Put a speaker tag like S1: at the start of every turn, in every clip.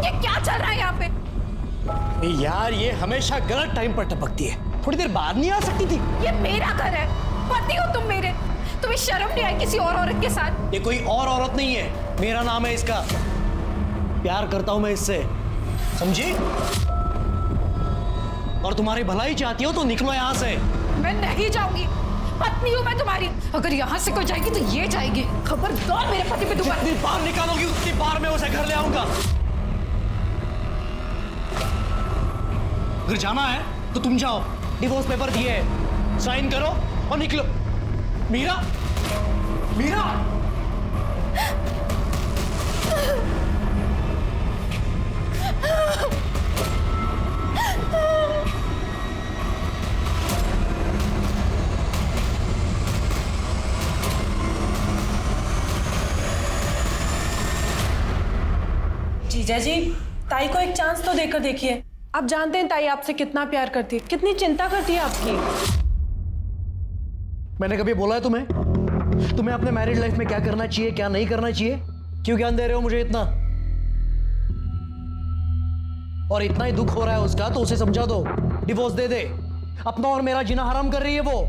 S1: ये क्या चल रहा है यहाँ पे?
S2: यार ये हमेशा गलत टाइम पर टपकती है, थोड़ी देर बाद नहीं आ सकती थी?
S1: ये मेरा घर है, पति हो तुम मेरे, तुम्हें शर्म नहीं आई किसी और औरत के साथ?
S2: ये कोई और औरत नहीं है, मेरा नाम है इसका, प्यार करता हूं मैं इससे, समझी? और तुम्हारी भलाई चाहती हो तो निकलो यहां से।
S1: मैं नहीं जाऊंगी, पत्नी हूं मैं तुम्हारी, अगर यहां से कोई जाएगी तो ये जाएगी। खबरदार मेरे पति पे दोबारा।
S2: जितनी बार निकालोगी उतनी बार मैं उसे घर ले आऊंगा। अगर जाना है तो तुम जाओ, डिवोर्स पेपर दिए हैं, साइन करो और निकलो। मीरा, मीरा,
S3: जीजा जी, ताई को एक चांस तो देकर देखिए। आप जानते हैं ताई आपसे कितना प्यार करती है, कितनी चिंता करती है आपकी।
S2: मैंने कभी बोला है तुम्हें अपने मैरिड लाइफ में क्या करना चाहिए क्या नहीं करना चाहिए? क्यों ज्ञान दे रहे हो मुझे इतना? और इतना ही दुख हो रहा है उसका तो उसे समझा दो, डिवोर्स दे दे। अपना और मेरा जीना हराम कर रही है वो।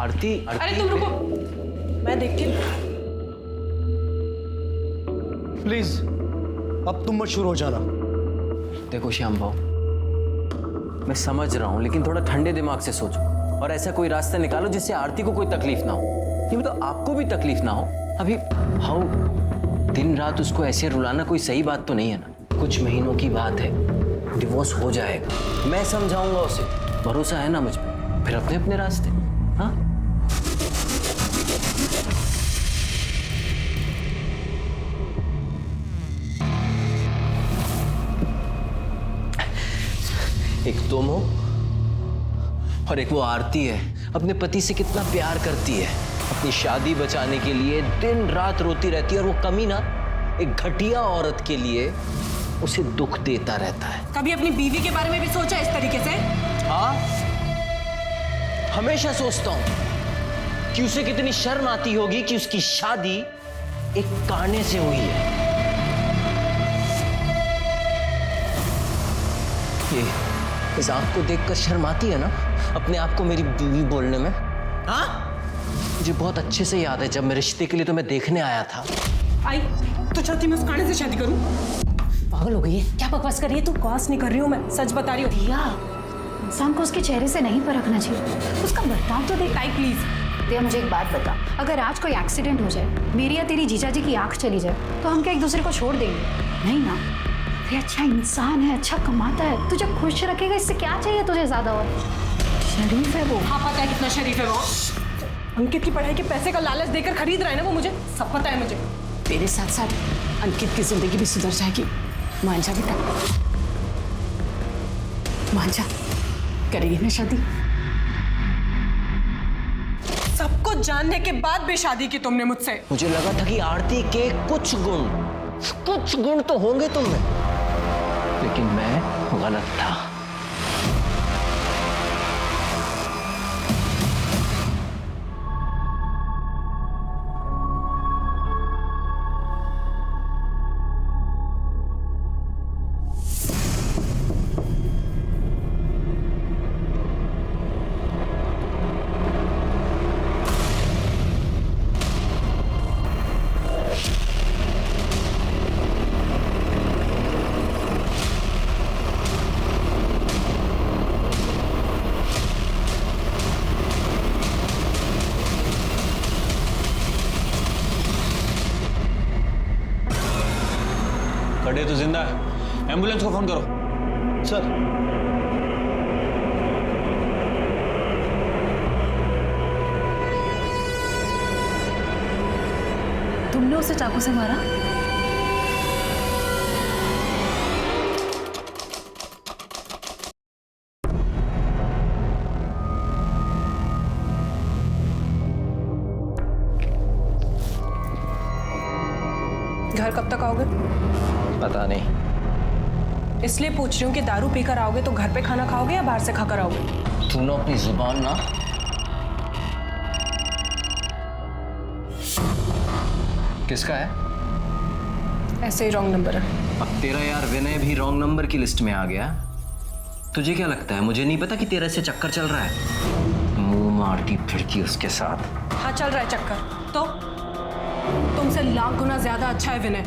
S4: आरती,
S3: अरे तुम रुको, मैं देखती हूँ।
S2: प्लीज अब तुम मत शुरू हो जाना।
S4: देखो श्याम भाव, मैं समझ रहा हूं लेकिन थोड़ा ठंडे दिमाग से सोचो और ऐसा कोई रास्ता निकालो जिससे आरती को कोई तकलीफ ना हो, नहीं तो आपको भी तकलीफ ना हो। अभी हाउ दिन रात उसको ऐसे रुलाना कोई सही बात तो नहीं है ना। कुछ महीनों की बात है, डिवोर्स हो जाएगा, मैं समझाऊंगा उसे, भरोसा है ना मुझ पर। फिर अपने अपने रास्ते। हाँ, एक तुम हो और एक वो आरती है, अपने पति से कितना प्यार करती है, अपनी शादी बचाने के लिए दिन रात रोती रहती है और वो कमीना एक घटिया औरत के लिए उसे दुख देता रहता है।
S3: कभी अपनी बीवी के बारे में भी सोचा इस तरीके से?
S4: हाँ, हमेशा सोचता हूं कि उसे कितनी शर्म आती होगी कि उसकी शादी एक काने से हुई है। ये इस आंख को देखकर शर्म आती है ना अपने आप को मेरी बीवी बोलने में? हाँ, मुझे बहुत अच्छे से याद है जब मैं रिश्ते के लिए तुम्हें देखने आया था।
S3: आई तो चाहती मैं उस काने से शादी करूं? पागल हो गई है, क्या बकवास कर रही है तू? बकवास नहीं कर रही हूं मैं, सच बता रही हूँ।
S1: दिया, इंसान को उसके चेहरे से नहीं परखना चाहिए, उसका बर्ताव तो देख।
S3: ताई प्लीज।
S1: दिया मुझे एक बात बता, अगर आज कोई एक्सीडेंट हो जाए, मेरी या तेरी जीजा जी की आंख चली जाए, तो हम क्या एक दूसरे को छोड़ देंगे? नहीं ना। ये अच्छा इंसान है, अच्छा कमाता है, तुझे खुश रखेगा, इससे क्या चाहिए तुझे ज्यादा? और शरीफ है वो।
S3: हाँ पता है कितना शरीफ है वो। अंकित की पढ़ाई के पैसे का लालच देकर खरीद रहा है ना वो, मुझे सब पता है। मुझे
S5: तेरे साथ साथ अंकित की जिंदगी भी सुधर जाएगी। मान जा बेटा, मान जा, करेगी ना शादी?
S3: सब कुछ जानने के बाद भी शादी की तुमने मुझसे।
S4: मुझे लगा था कि आरती के कुछ गुण तो होंगे तुम में, लेकिन मैं गलत था।
S6: खड़े तो जिंदा है, एम्बुलेंस को फोन करो।
S2: सर,
S1: तुमने उसे चाकू से मारा?
S3: घर कब तक आओगे?
S4: पता नहीं।
S3: इसलिए पूछ रही हूँ कि दारू पीकर आओगे तो घर पे खाना खाओगे या बाहर से खाकर आओगे?
S4: तू ना अपनी जुबान ना। किसका है?
S3: ऐसे ही रॉन्ग नंबर है।
S4: अब तेरा यार विनय भी रॉन्ग नंबर की लिस्ट में आ गया। तुझे क्या लगता है मुझे नहीं पता कि तेरे से चक्कर चल रहा है? मुंह मारती फिरती उसके साथ।
S3: हाँ चल रहा है चक्कर, तो तुमसे लाख गुना ज्यादा अच्छा है विनय।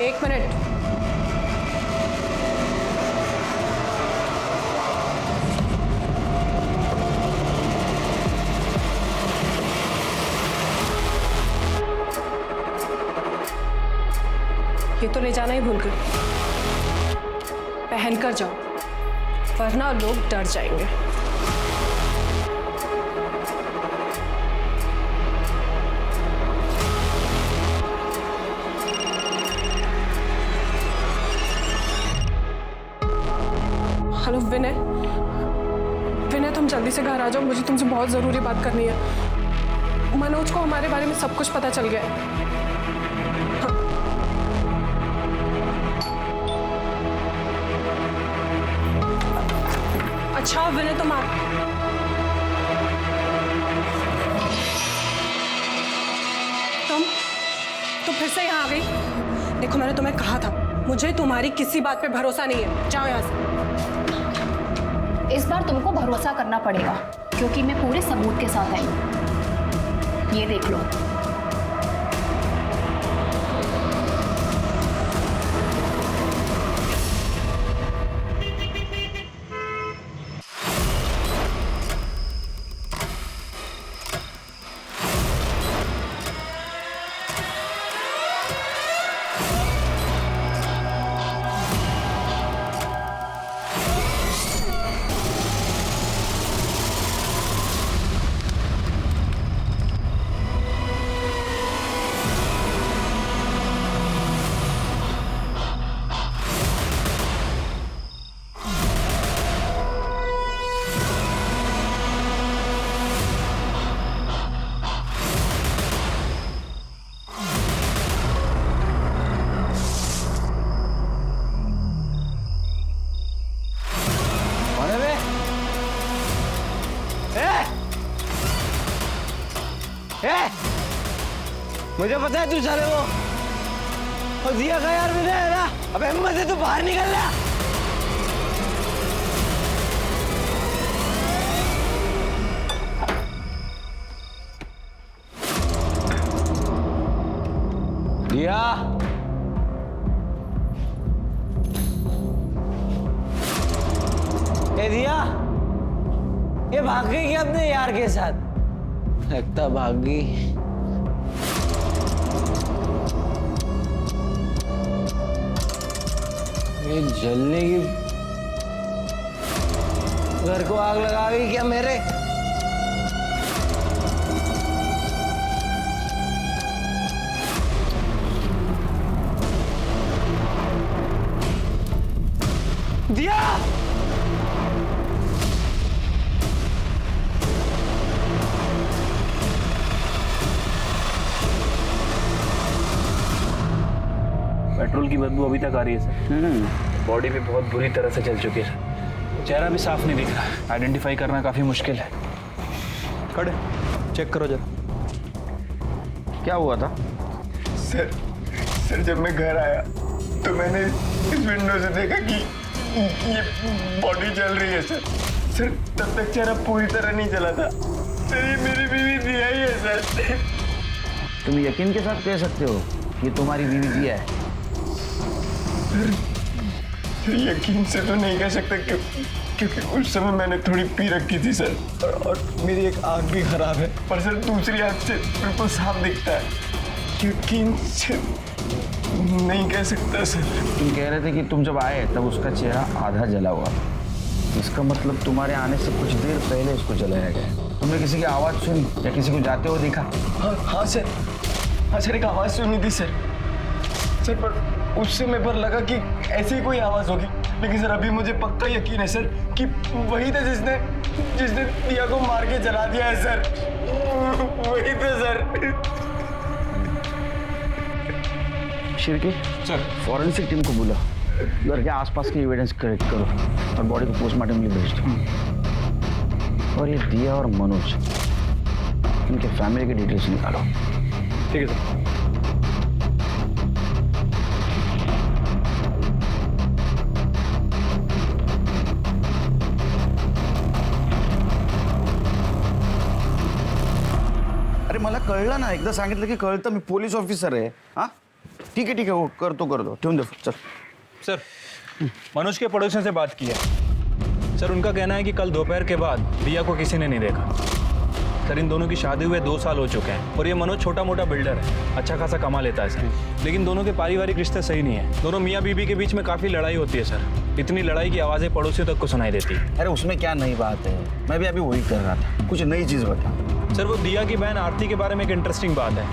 S3: एक मिनट, ये तो ले जाना ही भूल गई। पहन कर जाओ वरना लोग डर जाएंगे। हेलो विनय, विनय तुम जल्दी से घर आ जाओ, मुझे तुमसे बहुत जरूरी बात करनी है। मनोज को हमारे बारे में सब कुछ पता चल गया है। अच्छा विनय तुम तुम फिर से यहाँ आ गई। देखो मैंने तुम्हें कहा था मुझे तुम्हारी किसी बात पे भरोसा नहीं है, जाओ यहाँ से।
S1: इस बार तुमको भरोसा करना पड़ेगा क्योंकि मैं पूरे सबूत के साथ आई हूं। ये देख लो।
S2: मुझे पता है तू चले वो और दिया का यार विनय है ना। अबे हिम्मत है तू बाहर निकल रहा। दिया ए दिया, ये भाग गई क्या अपने यार के साथ? लगता भाग गई। ये जलने की घर को आग लगा गई क्या मेरे? दिया
S6: पेट्रोल की बदबू अभी तक आ रही है सर। बॉडी भी बहुत बुरी तरह से जल चुकी है। चेहरा भी साफ नहीं दिख रहा। आइडेंटिफाई करना काफी मुश्किल है।
S2: खड़े चेक करो जरा। क्या हुआ था?
S7: सर जब मैं घर आया तो मैंने इस विंडो से देखा कि ये बॉडी जल रही है सर। तब तक चेहरा पूरी तरह नहीं जला था। सर ये मेरी बीवी दिया ही है सर।
S8: तुम यकीन के साथ कह सकते हो कि तुम्हारी बीवी दिया है?
S7: सर यकीन से तो नहीं कह सकते क्योंकि उस समय मैंने थोड़ी पी रखी थी सर। और मेरी एक आँख भी खराब है, पर सर दूसरी आँख से बिल्कुल साफ दिखता है। यकीन से नहीं कह सकता सर।
S8: तुम कह रहे थे कि तुम जब आए तब उसका चेहरा आधा जला हुआ। इसका मतलब तुम्हारे आने से कुछ देर पहले उसको जलाया गया। तुमने किसी की आवाज़ सुनी या किसी को जाते हुए देखा?
S7: हाँ सर एक आवाज़ सुनी थी सर। पर उस समय पर लगा कि ऐसी कोई आवाज़ होगी, लेकिन सर अभी मुझे पक्का यकीन है सर कि वही था जिसने दिया को मार के जला दिया है सर। वही था सर।
S8: शिरकी
S6: सर
S8: फॉरेंसिक टीम को बुला, घर के आसपास के एविडेंस कलेक्ट करो और बॉडी को पोस्टमार्टम के लिए भेज दो। और ये दिया और मनोज इनके फैमिली की डिटेल्स निकालो।
S6: ठीक है सर।
S8: अरे मला कळलं ना, एकदा सांगितलं की कळतं, मी पोलीस ऑफिसर आहे। हाँ ठीक है हो, करतो ठेवून दे चल।
S6: सर मनोज के पड़ोसियों से बात की है सर। उनका कहना है कि कल दोपहर के बाद दिया को किसी ने नहीं देखा। सर इन दोनों की शादी हुए 2 साल हो चुके हैं और ये मनोज छोटा मोटा बिल्डर है, अच्छा खासा कमा लेता है सर। लेकिन दोनों के पारिवारिक रिश्ते सही नहीं है। दोनों मियाँ बीबी के बीच में काफ़ी लड़ाई होती है सर। इतनी लड़ाई की आवाज़ें पड़ोसियों तक को सुनाई देती है।
S8: अरे उसमें क्या नई बात है, मैं भी अभी वही कर रहा था, कुछ नई चीज़ बता।
S6: सर वो दिया की बहन आरती के बारे में एक इंटरेस्टिंग बात है।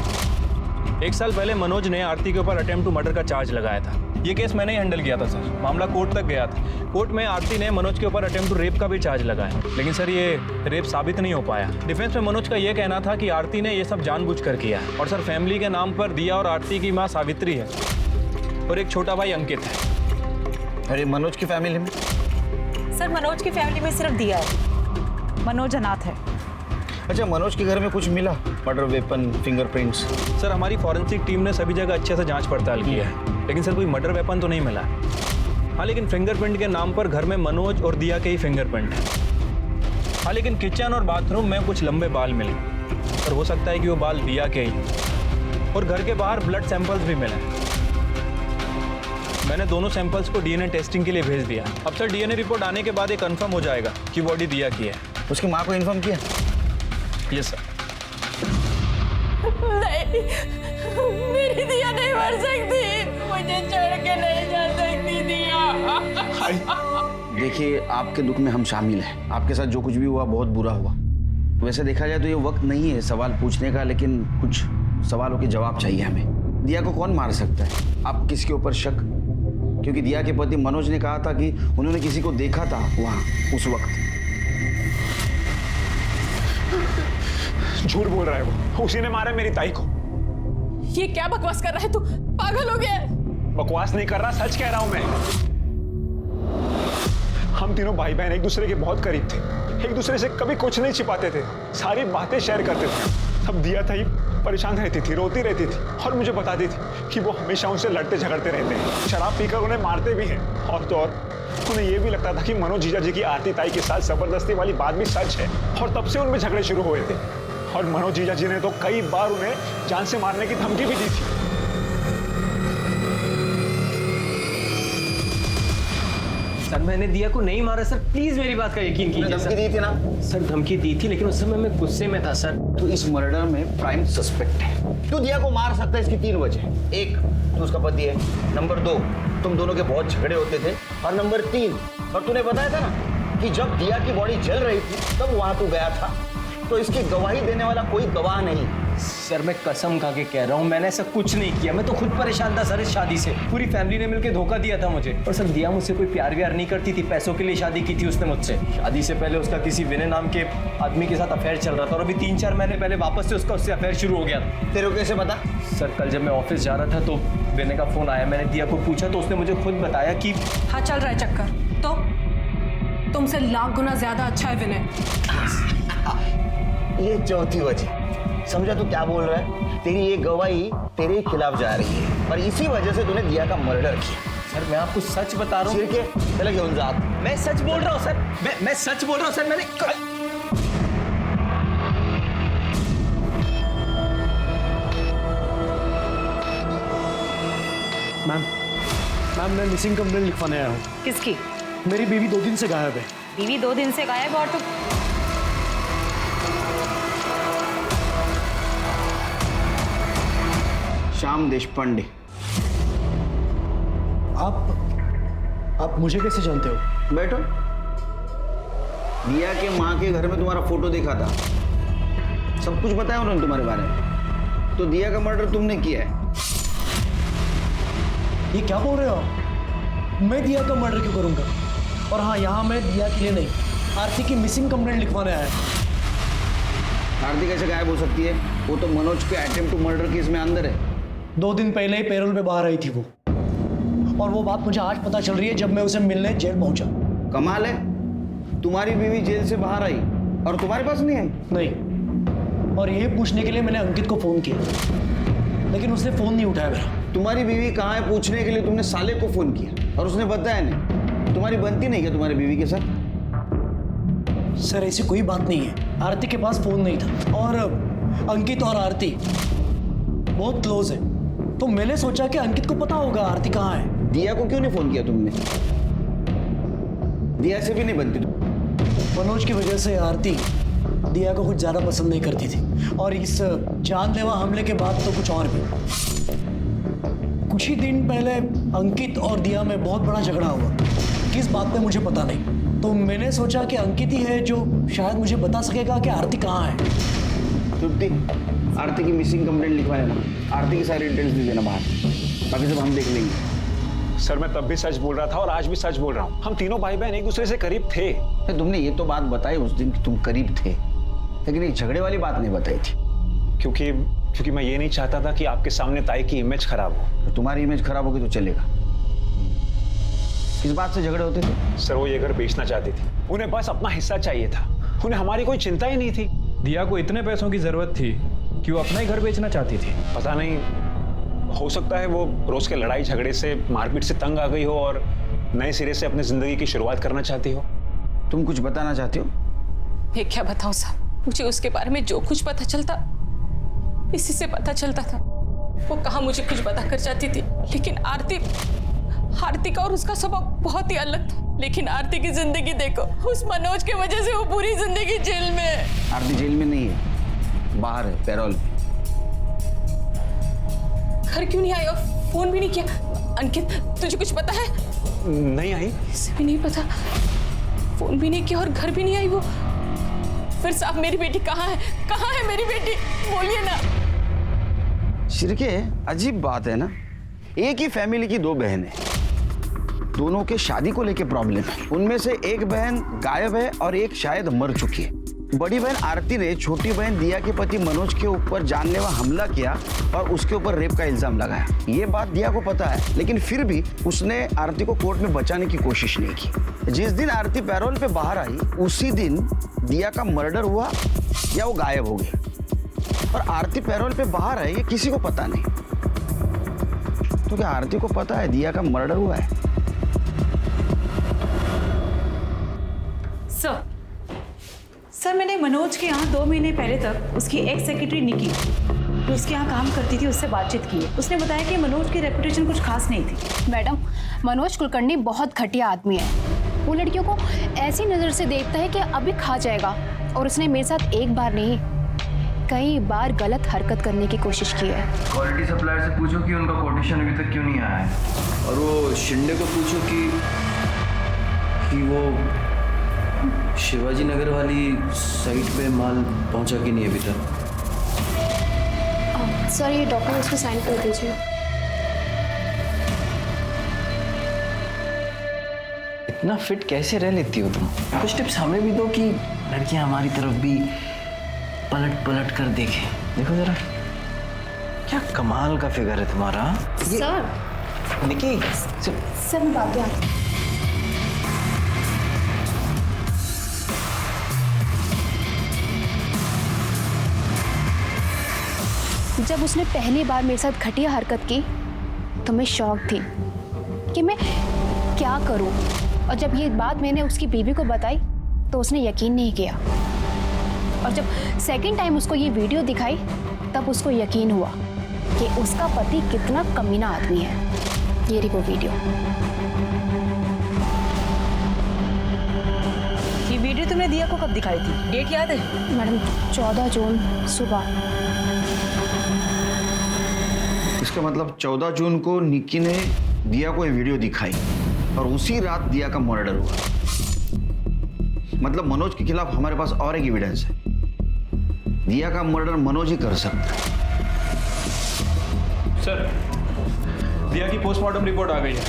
S6: 1 साल पहले मनोज ने आरती के ऊपर अटेम्प्ट टू मर्डर का चार्ज लगाया था। ये केस मैंने ही हैंडल किया था सर। मामला कोर्ट तक गया था। कोर्ट में आरती ने मनोज के ऊपर अटेम्प्ट टू रेप का भी चार्ज लगाया, लेकिन सर ये रेप साबित नहीं हो पाया। डिफेंस में मनोज का ये कहना था कि आरती ने ये सब जानबूझकर किया है। और सर फैमिली के नाम पर दिया और आरती की माँ सावित्री है और एक छोटा भाई अंकित है।
S8: अरे मनोज की फैमिली में?
S9: सर मनोज की फैमिली में सिर्फ दिया है, मनोज अनाथ है।
S8: अच्छा, मनोज के घर में कुछ मिला? Murder weapon, fingerprints?
S6: सर हमारी फॉरेंसिक टीम ने सभी जगह अच्छे से जांच पड़ताल की है, लेकिन सर कोई मर्डर वेपन तो नहीं मिला। हाँ लेकिन फिंगरप्रिंट के नाम पर घर में मनोज और दिया के ही फिंगरप्रिंट है। हाँ लेकिन किचन और बाथरूम में कुछ लंबे बाल मिले। सर हो सकता है कि वो बाल दिया के ही। और घर के बाहर ब्लड सैंपल्स भी मिले। मैंने दोनों सैंपल्स को डीएनए टेस्टिंग के लिए भेज दिया। अब सर डीएनए रिपोर्ट आने के बाद ये कंफर्म हो जाएगा कि बॉडी दिया की है।
S8: उसकी माँ को इन्फॉर्म किया?
S6: Yes sir.
S9: नहीं, मेरी दिया नहीं मर सकती, मुझे छोड़ के नहीं जा सकती दिया।
S8: देखिए, आपके दुख में हम शामिल हैं। आपके साथ जो कुछ भी हुआ बहुत बुरा हुआ। वैसे देखा जाए तो ये वक्त नहीं है सवाल पूछने का, लेकिन कुछ सवालों के जवाब चाहिए हमें। दिया को कौन मार सकता है? आप किसके ऊपर शक? क्योंकि दिया के पति मनोज ने कहा था कि उन्होंने किसी को देखा था वहाँ उस वक्त।
S10: झूठ बोल रहा है वो, उसी ने मारा मेरी ताई को।
S3: ये क्या बकवास कर रहा है तू? पागल हो गया है?
S10: बकवास नहीं कर रहा, सच कह रहा हूं मैं। हम तीनों भाई बहन एक दूसरे के बहुत करीब थे, एक दूसरे से कभी कुछ नहीं छिपाते थे, सारी बातें शेयर करते थे। तब दिया था ही परेशान रहती थी, रोती रहती थी और मुझे बताती थी कि वो हमेशा उनसे लड़ते झगड़ते रहते हैं, शराब पीकर उन्हें मारते भी हैं। और तो और उन्हें यह भी लगता था कि मनोज जीजा जी की आरती ताई के साथ जबरदस्ती वाली बात भी सच है, और तब से उनमें झगड़े शुरू हुए थे। और मनोज जीजा जी ने तो कई बार उन्हें जान से मारने की धमकी भी दी थी।
S4: सर मैंने दिया को नहीं मारा सर, प्लीज मेरी बात का यकीन कीजिए।
S8: धमकी दी थी ना?
S4: सर धमकी दी थी, लेकिन उस समय मैं गुस्से में था सर।
S8: तो इस मर्डर में प्राइम सस्पेक्ट है। तू दिया को मार सकता है, इसकी 3 वजह। 1, तू उसका पति है। नंबर 2, तुम दोनों के बहुत झगड़े होते थे। और नंबर 3, और तूने बताया था ना कि जब दिया की बॉडी जल रही थी तब वहां तू गया था, तो इसकी गवाही देने वाला कोई गवाह नहीं।
S4: सर मैं कसम खा के कह रहा हूँ, मैंने ऐसा कुछ नहीं किया। मैं तो खुद परेशान था सर इस शादी से। पूरी फैमिली ने मिलकर धोखा दिया था मुझे। और सर दिया मुझसे कोई प्यार व्यार नहीं करती थी, पैसों के लिए शादी की थी उसने मुझसे। शादी से पहले उसका किसी विनय नाम के आदमी के साथ अफेयर चल रहा था, और अभी 3-4 महीने पहले वापस से उससे अफेयर शुरू हो गया था।
S8: तेरे को कैसे पता?
S4: सर कल जब मैं ऑफिस जा रहा था तो विनय का फोन आया। मैंने दिया को पूछा तो उसने मुझे खुद बताया कि
S3: हाँ चल रहा है चक्कर, तो तुमसे लाख गुना ज्यादा अच्छा है विनय।
S8: ये चौथी वजह। समझा तू क्या बोल रहा है? तेरी ये गवाही तेरे खिलाफ जा रही है, और इसी वजह से तूने दिया का मर्डर किया।
S4: सर मैं आपको सच बता रहा हूँ।
S8: सिर के पहले घेऊन जा।
S4: मैं सच बोल रहा हूँ सर, मैं सच बोल रहा हूँ सर। मैंने
S2: मैम मैं मिसिंग कंप्लेंट लिखवाने आया हूँ।
S9: किसकी?
S2: मेरी बीवी 2 दिन से गायब है।
S9: बीवी 2 दिन से गायब, और तो
S8: श्याम देशपांडे।
S2: आप मुझे कैसे जानते हो?
S8: बैठो। दिया के माँ के घर में तुम्हारा फोटो देखा था, सब कुछ बताया उन्होंने तुम्हारे बारे में। तो दिया का मर्डर तुमने किया है।
S2: ये क्या बोल रहे हो आप? मैं दिया का मर्डर क्यों करूंगा? और हाँ, यहाँ मैं दिया के लिए नहीं, आरती की मिसिंग कंप्लेंट लिखवाने आया।
S8: आरती कैसे गायब हो सकती है? वो तो मनोज के अटेम्प्ट टू मर्डर केस में अंदर है।
S2: 2 दिन पहले ही पैरोल पे बाहर आई थी वो, और वो बात मुझे आज पता चल रही है जब मैं उसे मिलने जेल पहुंचा।
S8: कमाल है, तुम्हारी बीवी जेल से बाहर आई और तुम्हारे पास नहीं आई?
S2: नहीं, और ये पूछने के लिए मैंने अंकित को फोन किया, लेकिन उसने फोन नहीं उठाया मेरा।
S8: तुम्हारी बीवी कहाँ है पूछने के लिए तुमने साले को फोन किया और उसने बताया नहीं। तुम्हारी बनती नहीं क्या तुम्हारी बीवी के साथ?
S2: सर ऐसी कोई बात नहीं है, आरती के पास फोन नहीं था और अंकित और आरती बहुत क्लोज है, तो मैंने सोचा कि अंकित को पता होगा आरती कहाँ है।
S8: दिया को क्यों नहीं फोन किया तुमने? दिया से भी नहीं बनती तुम।
S2: मनोज की वजह से आरती दिया को कुछ ज्यादा पसंद नहीं करती थी, और इस जानलेवा हमले के बाद तो कुछ और भी। कुछ ही दिन पहले अंकित और दिया में बहुत बड़ा झगड़ा हुआ, किस बात पे मुझे पता नहीं, तो मैंने सोचा कि अंकित ही है जो शायद मुझे बता सकेगा कि आरती कहाँ है।
S8: तृप्ति, आरती की मिसिंग कंप्लेंट लिखवाए ना, आरती की सारी डिटेल्स दे देना बाहर, बाकी सब हम देख लेंगे।
S10: सर मैं तब भी सच बोल रहा था और आज भी सच बोल रहा हूँ, हम तीनों भाई बहन एक दूसरे से करीब थे।
S8: तुमने ये तो बात बताई उस दिन कि तुम करीब थे, लेकिन एक झगड़े वाली बात नहीं बताई थी।
S10: क्योंकि मैं ये नहीं चाहता था कि आपके सामने ताई की इमेज खराब हो।
S8: तो तुम्हारी इमेज खराब होगी तो चलेगा। किस बात से झगड़े होते थे?
S10: सर वो ये घर बेचना चाहती थी, उन्हें बस अपना हिस्सा चाहिए था, उन्हें हमारी कोई चिंता ही नहीं थी।
S6: दिया को इतने पैसों की जरूरत थी कि वो अपना ही घर बेचना चाहती थी।
S10: पता नहीं, हो सकता है वो रोज के लड़ाई झगड़े से मारपीट से तंग आ गई हो और नए सिरे से अपनी जिंदगी की शुरुआत करना चाहती हो।
S8: तुम कुछ बताना चाहते हो?
S9: मैं क्या बताऊं साहब, मुझे उसके बारे में जो कुछ पता चलता इसी से पता चलता था। वो कहाँ मुझे कुछ बता कर जाती थी, लेकिन आरती का और उसका स्वभाव बहुत ही अलग था। लेकिन आरती की जिंदगी देखो, उस मनोज की वजह से वो पूरी जिंदगी जेल में है।
S8: आरती जेल में नहीं है, बाहर है, पैरोल पे।
S9: घर क्यों नहीं आई और फोन भी नहीं किया? अंकित तुझे कुछ पता है?
S10: नहीं आई।
S9: इसे भी नहीं पता, फोन भी नहीं किया और घर भी नहीं आई वो। फिर साहब मेरी बेटी कहाँ है? कहाँ है मेरी बेटी? बोलिए ना।
S8: शिरके, अजीब बात है ना, एक ही फैमिली की दो बहनें, दोनों के शादी को लेके प्रॉब्लम है। उनमें से एक बहन गायब है और एक शायद मर चुकी है। बड़ी बहन आरती ने छोटी बहन दिया के पति मनोज के ऊपर जानलेवा हमला किया और उसके ऊपर रेप का इल्जाम लगाया। ये बात दिया को पता है, लेकिन फिर भी उसने आरती को कोर्ट में बचाने की कोशिश नहीं की। जिस दिन आरती पैरोल पे बाहर आई उसी दिन दिया का मर्डर हुआ या वो गायब हो गई। और आरती पैरोल पे बाहर आई ये किसी को पता नहीं। तो क्या आरती को पता है दिया का मर्डर हुआ है?
S11: सर मैंने मनोज के यहाँ 2 महीने पहले तक उसकी एक्स सेक्रेटरी निकी, जो उसके यहाँ काम करती थी, उससे बातचीत की। उसने बताया कि मनोज की रेपुटेशन कुछ खास नहीं थी।
S1: मैडम, मनोज कुलकर्णी बहुत घटिया आदमी है। वो लड़कियों को ऐसी नज़र से देखता है कि अभी खा जाएगा, और उसने मेरे साथ एक बार नहीं कई बार गलत हरकत करने की कोशिश की है।
S4: क्वालिटी सप्लायर से पूछो कि उनका कोटेशन अभी तक क्यों नहीं आया है, और वो शिंदे को पूछो कि वो शिवाजी नगर वाली साइट पे माल पहुंचा कि नहीं अभी तक।
S1: सर ये डॉक्यूमेंट्स पे साइन कर दीजिए।
S4: इतना फिट कैसे रह लेती हो तुम? कुछ टिप्स हमें भी दो कि लड़कियां हमारी तरफ भी पलट पलट कर देखें। देखो जरा, क्या कमाल का फिगर है तुम्हारा।
S1: सर
S4: निकी,
S1: सर मैं बात कर। जब उसने पहली बार मेरे साथ घटिया हरकत की तो मैं शॉक थी कि मैं क्या करूं, और जब ये बात मैंने उसकी बीवी को बताई तो उसने यकीन नहीं किया, और जब सेकंड टाइम उसको ये वीडियो दिखाई तब उसको यकीन हुआ कि उसका पति कितना कमीना आदमी है। ये रही वो वीडियो।
S11: ये वीडियो तुमने दिया को कब दिखाई थी? डेट याद है?
S1: मैडम 14 जून सुबह।
S8: इसका मतलब 14 जून को निक्की ने दिया को ये वीडियो दिखाई और उसी रात दिया का मर्डर हुआ। मतलब मनोज के खिलाफ हमारे पास और एक एविडेंस है, दिया का मर्डर मनोज ही कर सकता है।
S6: सर, दिया की पोस्टमार्टम रिपोर्ट आ गई है।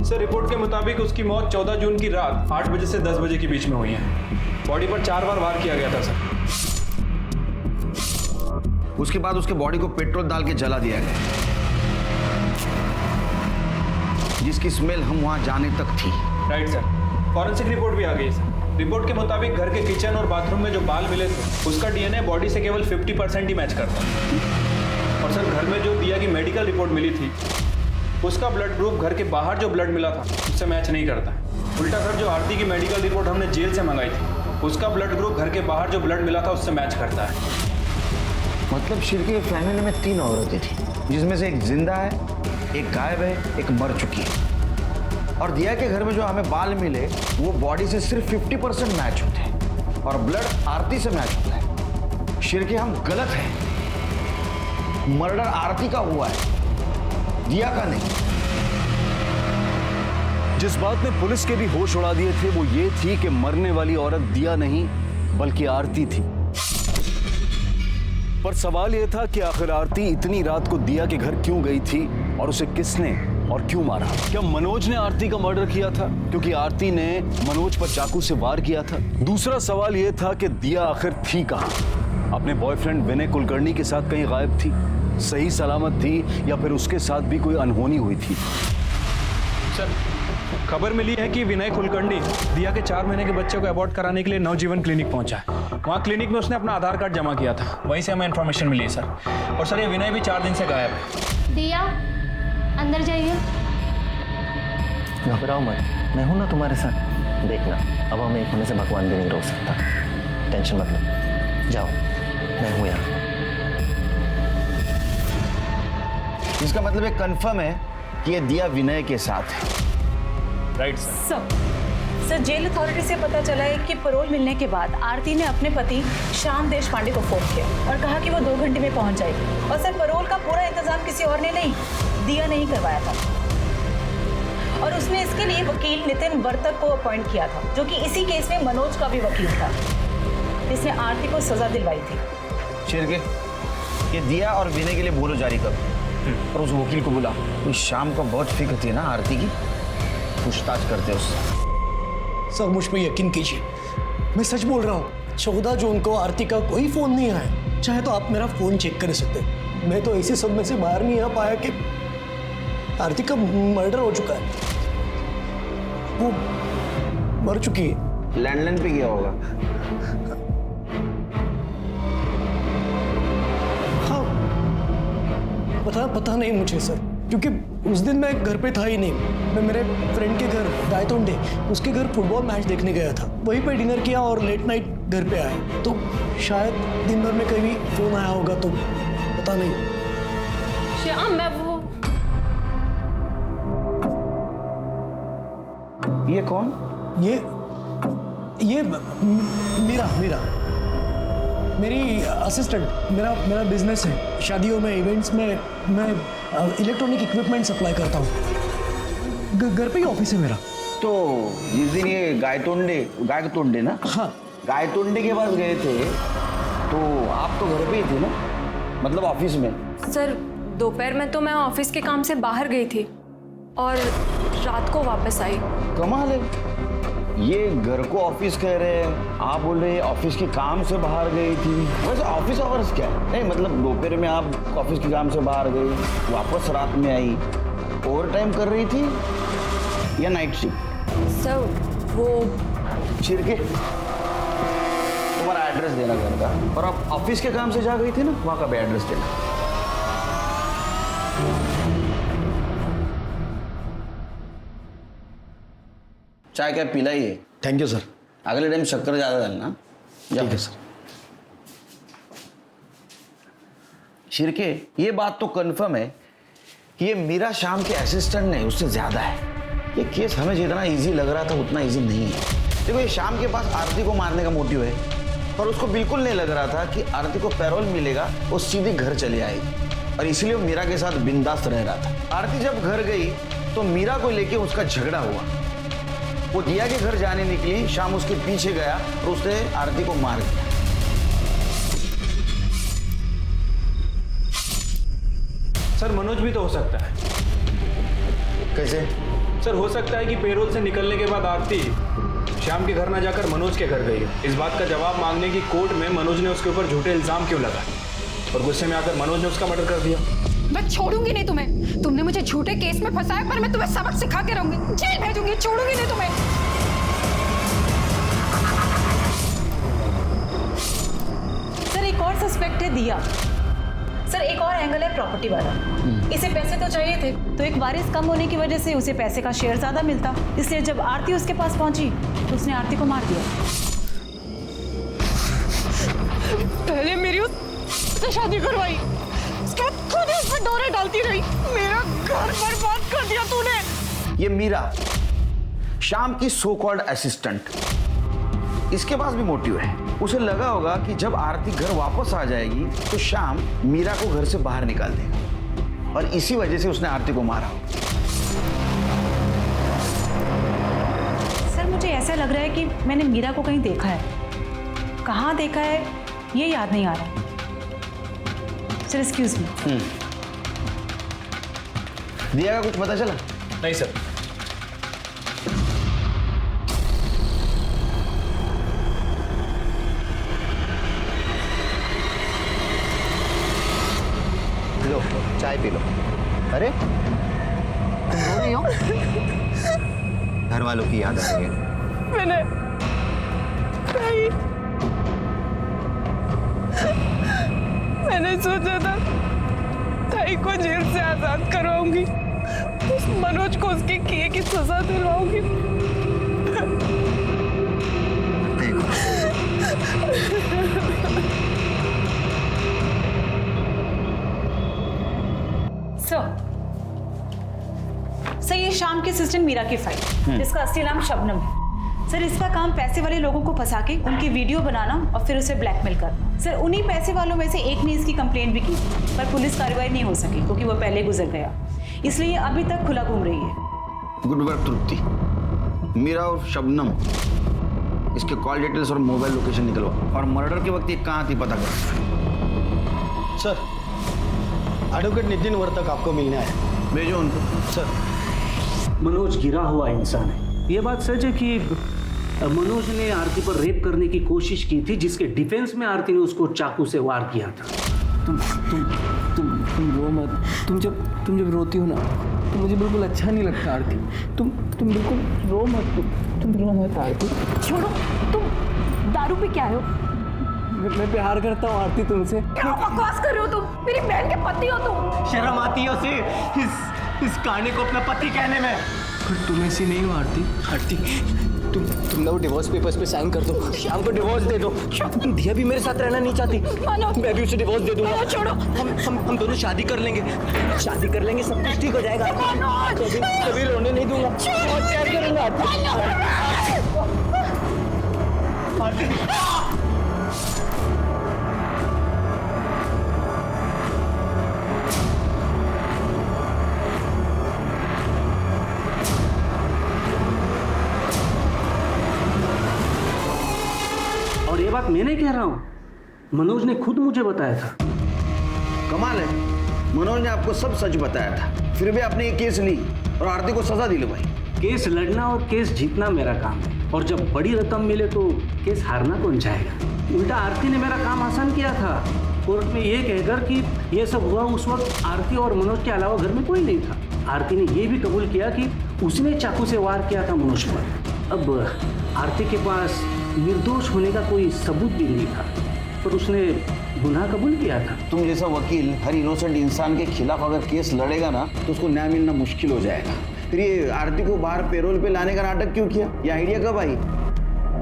S6: सर, रिपोर्ट के मुताबिक उसकी मौत 14 जून की रात 8 बजे से 10 बजे के बीच में हुई है। बॉडी पर 4 बार वार किया गया था सर।
S8: उसके बाद उसके बॉडी को पेट्रोल डाल के जला दिया गया, जिसकी स्मेल हम वहां जाने तक थी।
S6: राइट सर, फॉरेंसिक रिपोर्ट भी आ गई है सर। रिपोर्ट के मुताबिक घर के किचन और बाथरूम में जो बाल मिले थे उसका डीएनए बॉडी से केवल 50% ही मैच करता है। और सर घर में जो दिया की मेडिकल रिपोर्ट मिली थी उसका ब्लड ग्रुप घर के बाहर जो ब्लड मिला था उससे मैच नहीं करता। उल्टा सर जो आरती की मेडिकल रिपोर्ट हमने जेल से मंगाई थी उसका ब्लड ग्रुप घर के बाहर जो ब्लड मिला था उससे मैच करता है।
S8: मतलब शिरके की फैमिली में 3 औरतें थी, जिसमें से एक जिंदा है, एक गायब है, एक मर चुकी है। और दिया के घर में जो हमें बाल मिले वो बॉडी से सिर्फ 50% मैच होते हैं और ब्लड आरती से मैच होता है। शिरके हम गलत हैं। मर्डर आरती का हुआ है, दिया का नहीं।
S12: जिस बात ने पुलिस के भी होश उड़ा दिए थे वो ये थी कि मरने वाली औरत दिया नहीं बल्कि आरती थी। पर सवाल यह था कि आखिर आरती इतनी रात को दिया के घर क्यों गई थी और उसे किसने और क्यों मारा? क्या मनोज ने आरती का मर्डर किया था क्योंकि आरती ने मनोज पर चाकू से वार किया था? दूसरा सवाल यह था कि दिया आखिर थी कहां? अपने बॉयफ्रेंड विनय कुलकर्णी के साथ कहीं गायब थी, सही सलामत थी, या फिर उसके साथ भी कोई अनहोनी हुई थी?
S6: सर खबर मिली है कि विनय कुलकर्णी दिया के 4 महीने के बच्चे को अबॉर्ट कराने के लिए नवजीवन क्लिनिक पहुंचा है। वहाँ क्लिनिक में उसने अपना आधार कार्ड जमा किया था, वहीं से हमें इन्फॉर्मेशन मिली है सर। और सर ये विनय भी 4 दिन से गायब है।
S13: दिया अंदर जाइए।
S4: घबराओ मत, मैं हूं ना तुम्हारे साथ। देखना अब हमें एक होने से भगवान भी नहीं रोक सकता। टेंशन मत लो, जाओ मैं हूं यहाँ।
S8: इसका मतलब एक कंफर्म है कि ये दिया विनय के साथ है।
S6: Right sir.
S11: Sir jail authority से पता चला है कि पैरोल मिलने के बाद आरती ने अपने पति श्याम देशपांडे को फोन किया और कहा कि वो 2 घंटे में पहुंच जाएगी। और सर पैरोल का पूरा इंतजाम किसी और ने नहीं, दिया नहीं करवाया था। और उसने इसके लिए वकील नितिन वर्तक को अपॉइंट किया था, जो कि इसी केस में मनोज का भी वकील था, जिसने आरती को सजा दिलवाई थी।
S8: शिरके ये दिया और विनय के लिए बोलो जारी करो और उस वकील को बुला। उस शाम को बहुत फिक्र थी ना आरती की, पूछताछ करते उससे।
S2: सर मुझ पे यकीन कीजिए, मैं सच बोल रहा हूँ। 14 जून को आरती का कोई फोन नहीं आया। चाहे तो आप मेरा फोन चेक कर सकते हैं। मैं तो ऐसे सब में से बाहर नहीं आ पाया कि आरती का मर्डर हो चुका है, वो मर चुकी है।
S8: लैंडलाइन पे गया होगा।
S2: हाँ पता नहीं मुझे सर, क्योंकि उस दिन मैं घर पे था ही नहीं। मैं मेरे फ्रेंड के घर गायतोंडे, उसके घर फुटबॉल मैच देखने गया था। वहीं पे डिनर किया और लेट नाइट घर पे आया। तो शायद दिन भर में कहीं फोन आया होगा, तो पता नहीं।
S9: श्याम मैं वो
S8: ये कौन?
S2: ये मीरा मेरी असिस्टेंट। मेरा बिजनेस है, शादियों में इवेंट्स में मैं इलेक्ट्रॉनिक इक्विपमेंट सप्लाई करता हूँ। घर पे ही ऑफिस है मेरा।
S8: तो जिस दिन ये गायतोंडे ना,
S2: हाँ
S8: गायतोंडे के पास गए थे तो आप तो घर पे ही थे ना, मतलब ऑफिस में?
S14: सर दोपहर में तो मैं ऑफिस के काम से बाहर गई थी और रात को वापस आई।
S8: कमाल है, ये घर को ऑफिस कह रहे हैं, आप बोल रहे हैं ऑफिस के काम से बाहर गई थी। वैसे ऑफिस आवर्स क्या है? नहीं मतलब दोपहर में आप ऑफिस के काम से बाहर गई, वापस रात में आई, ओवर टाइम कर रही थी या नाइट शिफ्ट?
S14: सर वो
S8: शिरके तुम्हारा एड्रेस देना घर का, और आप ऑफिस के काम से जा गई थी ना, वहाँ का भी एड्रेस देना। चाय क्या पिलाइए?
S2: Thank you sir.
S8: अगले टाइम शक्कर ज़्यादा डालना।
S2: ठीक है सर।
S8: शिरके ये बात तो कंफर्म है कि ये मीरा शाम के असिस्टेंट नहीं, उससे ज़्यादा है। ये केस हमें जितना इजी लग रहा था उतना इजी नहीं है। देखो ये शाम के पास आरती को मारने का मोटिव है, पर उसको बिल्कुल नहीं लग रहा था कि आरती को पैरोल मिलेगा वो सीधे घर चली आएगी, और इसलिए वो मीरा के साथ बिंदास रह रहा था। आरती जब घर गई तो मीरा को लेके उसका झगड़ा हुआ। वो दिया के घर जाने निकली, शाम उसके पीछे गया और उसने आरती को मार दिया।
S6: सर मनोज भी तो हो सकता है।
S8: कैसे?
S6: सर हो सकता है कि पेरोल से निकलने के बाद आरती श्याम के घर ना जाकर मनोज के घर गई। इस बात का जवाब मांगने की कोर्ट में मनोज ने उसके ऊपर झूठे इल्जाम क्यों लगाए, और गुस्से में आकर मनोज ने उसका मर्डर कर दिया।
S1: मैं छोड़ूंगी नहीं तुम्हें। तुमने मुझे झूठे केस में फंसाया, पर मैं तुम्हें सबक सिखा के रहूंगी। जेल भेजूंगी, छोड़ूंगी नहीं तुम्हें।
S11: सस्पेक्ट है दिया। सर एक और एंगल है प्रॉपर्टी वाला। इसे पैसे तो चाहिए थे, तो एक वारिस कम होने की वजह से उसे पैसे का शेयर ज्यादा मिलता, इसलिए जब आरती उसके पास पहुंची तो उसने आरती को मार दिया।
S3: पहले मेरी उससे शादी करवाई, उसके बाद खुद ही उस पर डोरे डालती रही, मेरा घर बर्बाद कर दिया तूने।
S8: ये मीरा शाम की सो कॉल्ड असिस्टेंट, इसके पास भी मोटिव है। उसे लगा होगा कि जब आरती घर वापस आ जाएगी तो शाम मीरा को घर से बाहर निकाल देगा, और इसी वजह से उसने आरती को मारा।
S11: सर मुझे ऐसा लग रहा है कि मैंने मीरा को कहीं देखा है, कहाँ देखा है ये याद नहीं आ रहा। Sir excuse me.
S8: दिया का कुछ पता चला?
S6: नहीं सर।
S15: लो चाय पी लो। अरे तुम रो रही हो? घर वालों की याद आ रही है।
S3: मैंने सोचा था ताई को जेल से आजाद करवाऊंगी, उस मनोज को उसके किए की सजा दिलवाऊंगी।
S11: सर ये शाम के असिस्टेंट मीरा की फाइल, जिसका असली नाम शबनम है। सर इसका काम पैसे वाले लोगों को फंसा के उनकी वीडियो बनाना और फिर उसे ब्लैकमेल करना। सर उन्हीं पैसे वालों में से एक ने इसकी कंप्लेंट भी की, पर पुलिस कार्रवाई नहीं हो सकी क्योंकि वो पहले गुजर गया, इसलिए अभी तक खुला घूम रही है।
S8: गुड वर्क तृप्ति। मीरा और शबनम, इसके कॉल डिटेल्स और मोबाइल लोकेशन निकलवा, और मर्डर के वक्त ये कहाँ थी पता करो।
S2: सर एडवोकेट नितिन वर्तक आपको मिलने आया।
S8: भेजो उनको।
S2: सर
S16: मनोज गिरा हुआ इंसान है। ये बात सच है कि मनोज ने आरती पर रेप करने की कोशिश की थी, जिसके डिफेंस में आरती ने उसको चाकू से वार किया था।
S4: तुम रो मत। तुम जब रोती हो ना तो मुझे बिल्कुल अच्छा नहीं लगता आरती। तुम बिल्कुल रो मत। तुम रो मत आरती।
S14: छोड़ो, तुम दारू पे क्या हो?
S4: मैं प्यार करता हूँ आरती तुमसे।
S14: क्या बकवास कर रहे हो तुम? मेरी बहन के पति हो तुम।
S2: शर्म आती है उसे इस कांडे को अपना पति कहने में।
S4: पर तुम ऐसी नहीं हो आरती। आरती तुम ना वो डिवोर्स पेपर्स पे साइन कर दो, शाम को डिवोर्स दे दो। दिया भी मेरे साथ रहना नहीं चाहती, मैं भी उसे डिवोर्स दे दूंगा।
S14: छोड़ो,
S4: हम दोनों शादी कर लेंगे, सब कुछ ठीक हो जाएगा। कभी रोने नहीं दूंगा, बहुत प्यार करूंगा आरती।
S16: और ये बात मैं नहीं कह रहा हूं, मनोज ने खुद मुझे बताया था।
S8: कमाल है, मनोज ने आपको सब सच बताया था, फिर भी आपने ये केस ली और आरती को सजा दिलवाई।
S16: केस लड़ना और केस जीतना मेरा काम है, और जब बड़ी रकम मिले तो केस हारना कौन चाहेगा। उल्टा आरती ने मेरा काम आसान किया था, कोर्ट में ये कहकर कि ये सब हुआ उस वक्त आरती और मनोज के अलावा घर में कोई नहीं था। आरती ने ये भी कबूल किया कि उसने चाकू से वार किया था मनोज पर। अब आरती के पास निर्दोष होने का कोई सबूत भी नहीं था, पर उसने गुनाह कबूल किया था।
S8: तुम जैसा वकील हर इनोसेंट इंसान के खिलाफ अगर केस लड़ेगा ना तो उसको न्याय मिलना मुश्किल हो जाएगा। फिर ये आरती को बाहर पेरोल पे लाने का नाटक क्यों किया? ये आइडिया कब आई?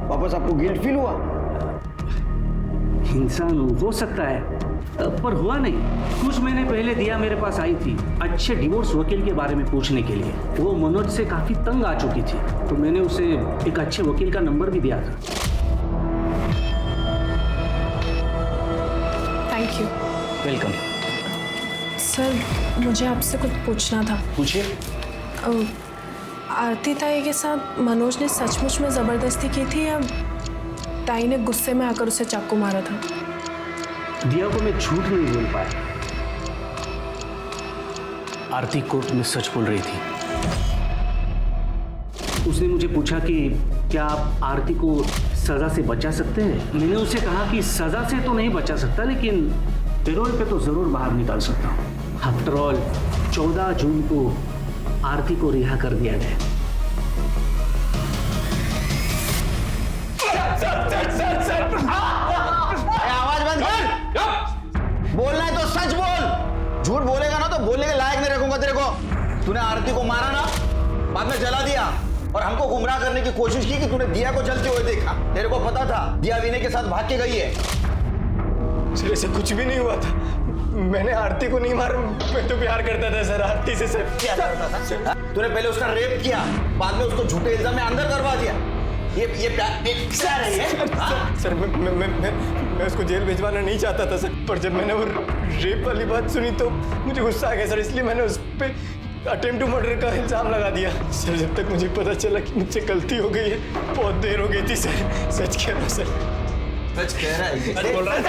S8: वापस आपको गिल्ट फील हुआ?
S16: इंसान हो सकता है, पर हुआ नहीं। कुछ महीने पहले दिया मेरे पास आई थी अच्छे डिवोर्स वकील के बारे में पूछने के लिए। वो मनोज से काफी तंग आ चुकी थी, तो मैंने उसे एक अच्छे वकील का नंबर भी दिया था।
S3: Thank you.
S4: वेलकम।
S3: सर मुझे आपसे कुछ पूछना था।
S4: पूछिए।
S3: आरती ताई के साथ मनोज ने सचमुच में जबरदस्ती की थी या ताई ने गुस्से में आकर उसे चाकू मारा था?
S16: दिया को मैं झूठ नहीं बोल पाया।
S4: आरती कोर्ट में सच बोल रही थी।
S16: उसने मुझे पूछा कि क्या आप आरती को सजा से बचा सकते हैं। मैंने उसे कहा कि सजा से तो नहीं बचा सकता, लेकिन पेरोल पे तो जरूर बाहर निकाल सकता हूँ। आफ्टर ऑल 14 जून को आरती को रिहा कर दिया गया।
S8: आवाज बंद कर। तूने आरती को मारा ना, बाद में जला दिया और हमको गुमराह करने की कोशिश की कि तूने दिया को जलते हुए देखा। तेरे को पता था दिया विनय के साथ भाग के गई है।
S7: सर ऐसे कुछ भी नहीं हुआ था, मैंने आरती को नहीं मारा, मैं तो प्यार करता था सर आरती से। सर
S8: क्या करता था? तूने पहले उसका रेप किया, बाद में उसको झूठे इल्जाम में अंदर करवा दिया। ये प्यार है ये?
S7: सर मैं उसको जेल भिजवाना नहीं चाहता था सर, पर जब मैंने वो रेप वाली बात सुनी तो मुझे गुस्सा आ गया सर, इसलिए मैंने उस पे अटेम्प्ट टू मर्डर का इल्जाम लगा दिया। सर जब तक मुझे पता चला कि मुझसे गलती हो गई है बहुत देर हो गई थी सर। सच कह रहा हूँ सर।
S8: सच कह रहा है?
S7: सच बोल रहा है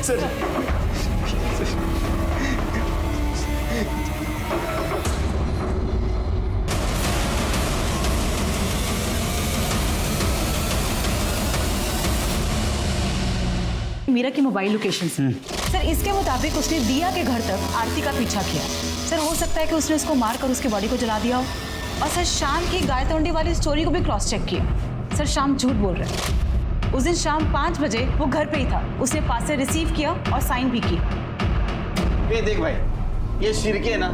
S7: सर।
S11: मीरा की मोबाइल लोकेशन से सर इसके मुताबिक उसने दिया के घर तक आरती का पीछा किया। सर हो सकता है कि उसने उसको मारकर उसकी बॉडी को जला दिया हो। और सर शाम की गाय तोंडी वाली स्टोरी को भी क्रॉस चेक किया। सर शाम झूठ बोल रहा है। उस दिन शाम 5 बजे वो घर पे ही था, उसने पास से रिसीव किया और साइन भी की।
S8: ये देख भाई, ये सिरके है ना,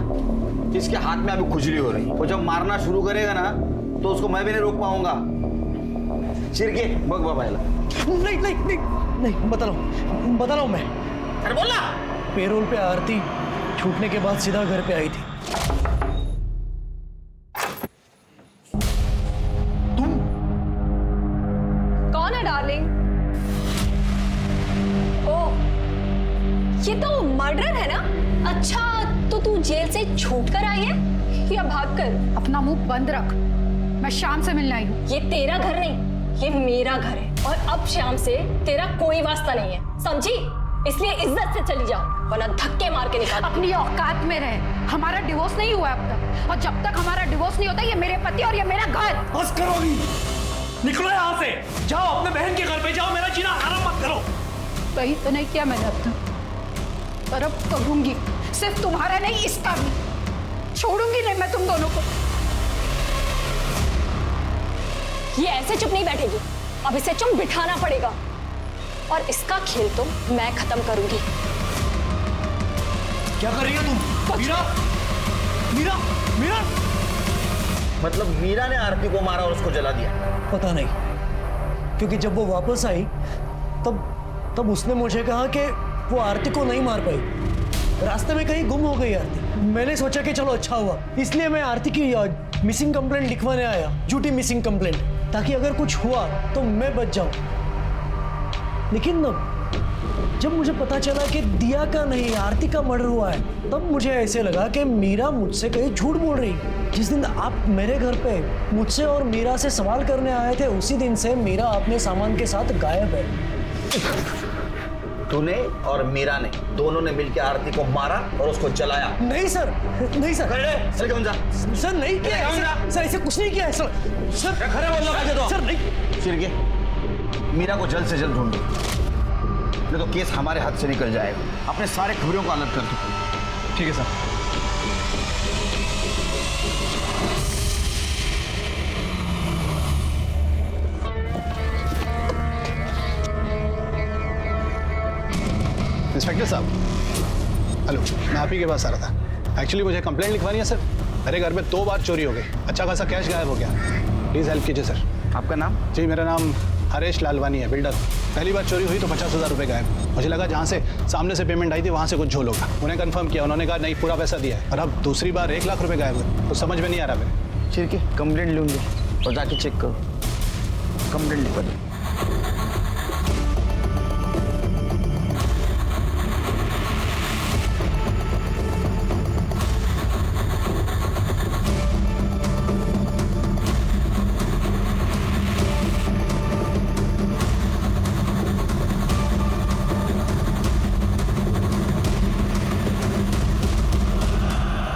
S8: इसके हाथ में अभी खुजली हो रही है। वो जब मारना शुरू करेगा ना तो उसको मैं भी नहीं रोक पाऊंगा। सिरके बग बाबा
S2: नहीं बता रहा हूँ मैं।
S8: अरे बोल ना।
S2: पेरोल पे आरती छूटने के बाद सीधा घर पे आई थी।
S14: कौन है डार्लिंग? ओ, ये तो मर्डर है ना? अच्छा, तो तू जेल से छूट कर आई है या भाग कर?
S1: अपना मुंह बंद रख, मैं शाम से मिलने आई हूँ।
S14: ये तेरा घर नहीं, ये मेरा घर है और अब शाम से तेरा कोई वास्ता नहीं है, समझी? इसलिए इज्जत से चली जाओ वरना धक्के मार के निकाल।
S1: अपनी औकात में रहे। हमारा डिवोर्स नहीं हुआ अब तक, और जब तक हमारा डिवोर्स नहीं होता ये मेरे पति और ये मेरा घर।
S2: बस करोगी, निकलो यहाँ से, जाओ अपने बहन के घर पे जाओ, मेरा जीना हराम मत करो।
S1: कहीं तो नहीं किया मैंने अब तक, पर अब करूंगी। सिर्फ तुम्हारा नहीं, इसका भी। छोड़ूंगी नहीं मैं तुम दोनों को।
S14: ये ऐसे चुप नहीं बैठेगी, अब इसे चुप बिठाना पड़ेगा और इसका खेल तो मैं खत्म करूंगी।
S2: क्या कर रही हो तुम? मीरा, मीरा, मीरा।
S8: मतलब मीरा ने आरती को मारा और उसको जला दिया?
S2: पता नहीं, क्योंकि जब वो वापस आई तब उसने मुझे कहा कि वो आरती को नहीं मार पाई, रास्ते में कहीं गुम हो गई आरती। मैंने सोचा कि चलो अच्छा हुआ, इसलिए मैं आरती की मिसिंग कंप्लेंट लिखवाने आया, झूठी मिसिंग कंप्लेंट, ताकि अगर कुछ हुआ तो मैं बच जाऊं। लेकिन जब मुझे पता चला कि दिया का नहीं आरती का मर्डर हुआ है, तब मुझे ऐसे लगा कि मीरा मुझसे कहीं झूठ बोल रही। जिस दिन आप मेरे घर पे मुझसे और मीरा से सवाल करने आए थे, उसी दिन से मीरा अपने सामान के साथ गायब है।
S8: तूने और मीरा ने दोनों ने मिलकर आरती को मारा और उसको जलाया?
S2: नहीं सर, नहीं सर। सर नहीं किया है, सर ऐसे कुछ नहीं किया है सर। सर
S8: खड़े बोल लो मुझे तो।
S2: सर नहीं।
S8: सिरके, मीरा को जल्द से जल्द ढूंढो, नहीं तो केस हमारे हाथ से निकल जाएगा। अपने सारे खबरों को अलग कर दो।
S6: ठीक है सर।
S10: इंस्पेक्टर साहब, हेलो, मैं आप ही के पास आ रहा था। एक्चुअली मुझे कंप्लेंट लिखवानी है सर। मेरे घर में 2 बार चोरी हो गई, अच्छा खासा कैश गायब हो गया। प्लीज़ हेल्प कीजिए सर।
S8: आपका नाम?
S10: जी मेरा नाम हरेश लालवानी है, बिल्डर। पहली बार चोरी हुई तो 50,000 रुपये गायब। मुझे लगा जहाँ से सामने से पेमेंट आई थी वहाँ से कुछ झोल होगा। उन्हें कंफर्म किया, उन्होंने कहा नहीं पूरा पैसा दिया है। और अब दूसरी बार 1 लाख रुपये गायब हुए, तो समझ में नहीं आ रहा मेरे।
S8: ठीक है, कंप्लेंट लूँगी और जाके चेक करो, कंप्लेंट लिखवा दो।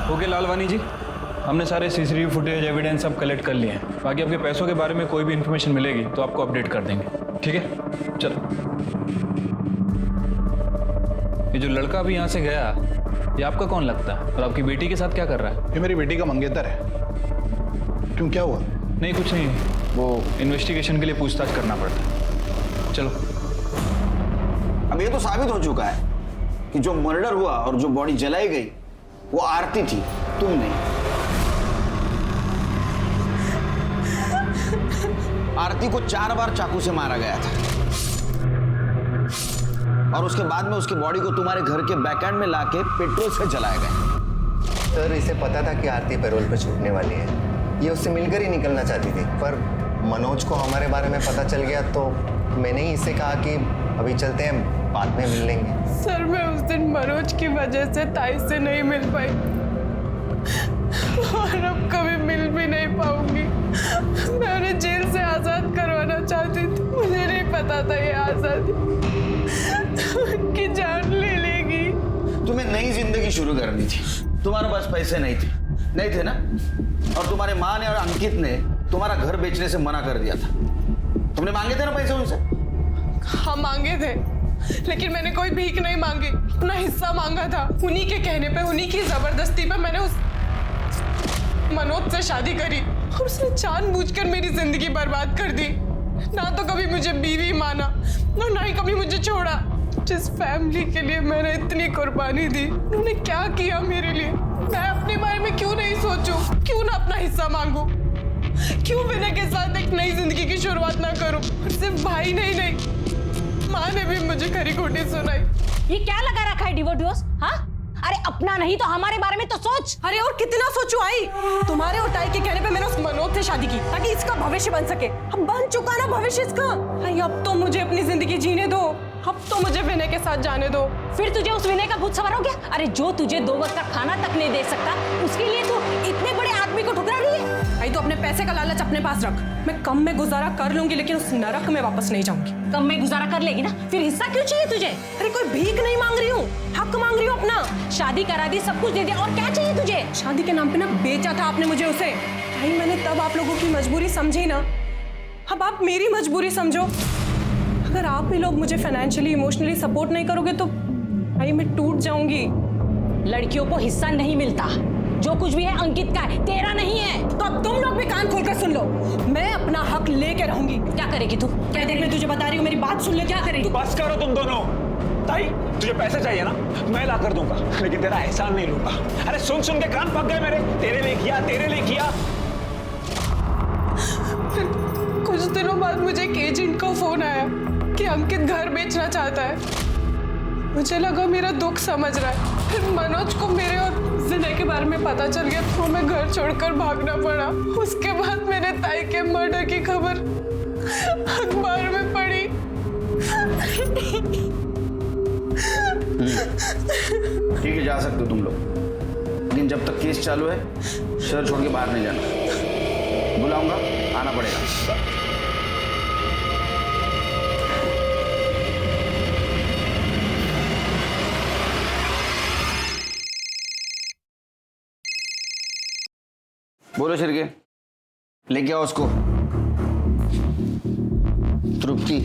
S6: ओके लालवानी जी, हमने सारे सीसीटीवी फुटेज एविडेंस सब कलेक्ट कर लिए हैं। बाकी आपके पैसों के बारे में कोई भी इन्फॉर्मेशन मिलेगी तो आपको अपडेट कर देंगे, ठीक है? चलो। ये जो लड़का अभी यहाँ से गया, ये आपका कौन लगता है और आपकी बेटी के साथ क्या कर रहा है?
S10: ये मेरी बेटी का मंगेतर है। क्यों, क्या हुआ?
S6: नहीं कुछ नहीं, वो इन्वेस्टिगेशन के लिए पूछताछ करना पड़ता है। चलो।
S8: अब ये तो साबित हो चुका है कि जो मर्डर हुआ और जो बॉडी जलाई गई वो आरती थी, तुम नहीं। आरती को 4 बार चाकू से मारा गया था और उसके बाद में उसकी बॉडी को तुम्हारे घर के बैकएंड में लाके पेट्रोल से जलाया गया।
S15: सर इसे पता था कि आरती पैरोल पे छूटने वाली है, ये उससे मिलकर ही निकलना चाहती थी, पर मनोज को हमारे बारे में पता चल गया तो मैंने ही इससे कहा कि अभी चलते हैं, बाद में मिल लेंगे।
S3: सर मैं उस दिन मनोज की वजह से ताई से नहीं मिल पाई और अब कभी मिल भी नहीं पाऊंगी। मैं उन्हें जेल से आजाद करवाना चाहती थी, मुझे नहीं पता था ये आजादी उनकी जान ले लेगी।
S8: तुम्हें नई जिंदगी शुरू करनी थी, तुम्हारे पास पैसे नहीं थे ना, और तुम्हारे माँ ने और अंकित ने तुम्हारा घर बेचने से मना कर दिया था। तुमने मांगे थे ना पैसे उनसे?
S3: हाँ मांगे थे, लेकिन मैंने कोई भीख नहीं मांगी, अपना हिस्सा मांगा था। उन्हीं के कहने पे, उन्हीं की जबरदस्ती पे मैंने उस मनोज से शादी करी और उसने जानबूझकर मेरी जिंदगी बर्बाद कर दी। ना तो कभी मुझे बीवी माना और ना ही कभी मुझे छोड़ा। जिस फैमिली के लिए मैंने इतनी कुर्बानी दी, उन्होंने क्या किया मेरे लिए। मैं अपने बारे में क्यों नहीं सोचूं? क्यों ना अपना हिस्सा मांगू? क्यों विनय के साथ एक नई जिंदगी की शुरुआत ना करूं? और सिर्फ भाई नहीं, माँ ने भी मुझे खरी खोटी सुनाई।
S14: ये क्या लगा रखा है डिवोर्स? हाँ, अरे अपना नहीं तो हमारे बारे में तो सोच।
S3: अरे और कितना सोचू आई? तुम्हारे और ताई के कहने पे मैंने उस मनोज से शादी की ताकि इसका भविष्य बन सके। अब बन चुका ना भविष्य इसका। आई अब तो मुझे अपनी जिंदगी जीने दो, अब तो मुझे विनय के साथ जाने दो।
S14: फिर तुझे उस विनय का भूत सवार हो गया? अरे जो तुझे 2 वक्त का खाना तक नहीं दे सकता, उसके लिए तू इतने बड़े आदमी को ठुकरा रही है।
S3: आई तो अपने पैसे का लालच अपने पास रख। मैं कम में गुजारा कर लूंगी, लेकिन उस नरक में वापस नहीं जाऊंगी।
S14: कम में गुजारा कर लेगी ना, फिर हिस्सा क्यों चाहिए तुझे?
S3: अरे कोई भीख नहीं मांग रही हूँ, हक मांग रही हूँ अपना।
S14: शादी करा दी, सब कुछ दे दिया, और क्या चाहिए तुझे?
S3: शादी के नाम पे ना बेचा था आपने मुझे उसे। भाई मैंने तब आप लोगों की मजबूरी समझी ना, अब आप मेरी मजबूरी समझो। अगर आप भी लोग मुझे फाइनेंशियली इमोशनली सपोर्ट नहीं करोगे तो भाई मैं टूट जाऊंगी।
S14: लड़कियों को हिस्सा नहीं मिलता, जो कुछ भी है अंकित का है, तेरा नहीं है।
S3: तो अब तुम लोग भी कान खोलकर सुन लो, मैं अपना हक लेके रहूंगी।
S14: क्या करेगी तू?
S3: क्या देख, मैं तुझे बता रही हूँ, मेरी बात सुन ले। क्या करेगी?
S10: बस करो तुम दोनों। ताई तुझे पैसे चाहिए ना, मैं ला कर दूंगा, लेकिन तेरा एहसान नहीं लूंगा। अरे सुन सुन के कान पक गए मेरे, तेरे लिए किया, तेरे लिए किया।
S3: कुछ दिनों बाद मुझे एक एजेंट का फोन आया कि अंकित घर बेचना चाहता है। मुझे लगा मेरा दुख समझ रहा है। फिर मनोज को मेरे और विनय के बारे में पता चल गया तो मैं घर छोड़कर भागना पड़ा। उसके बाद मैंने ताई के मर्डर की खबर अखबार में पढ़ी।
S8: ठीक है, जा सकते हो तुम लोग, लेकिन जब तक केस चालू है शहर छोड़ के बाहर नहीं जाना। बुलाऊंगा, आना पड़ेगा। बोलो शिरके, लेके आओ उसको। तृप्ति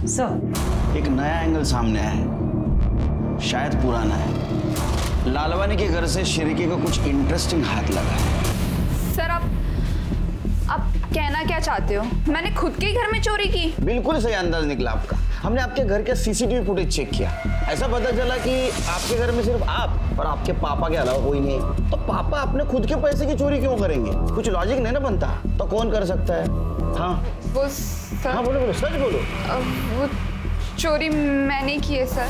S5: सर,
S8: एक नया एंगल सामने आया है, शायद पुराना है। लालवानी के घर से शिरके का कुछ इंटरेस्टिंग हाथ लगा है।
S17: सर आप कहना क्या चाहते हो? मैंने खुद के घर में चोरी की?
S8: बिल्कुल सही अंदाज निकला आपका। हमने आपके घर के सीसीटीवी फुटेज चेक किया, ऐसा पता चला कि आपके घर में सिर्फ आप और आपके पापा के अलावा कोई नहीं। तो पापा अपने खुद के पैसे की चोरी क्यों करेंगे? कुछ लॉजिक नहीं ना बनता। तो कौन कर सकता है? हाँ
S17: वो सर,
S8: हाँ बोलो बोलो, सच बोलो।
S17: वो चोरी मैंने की है सर,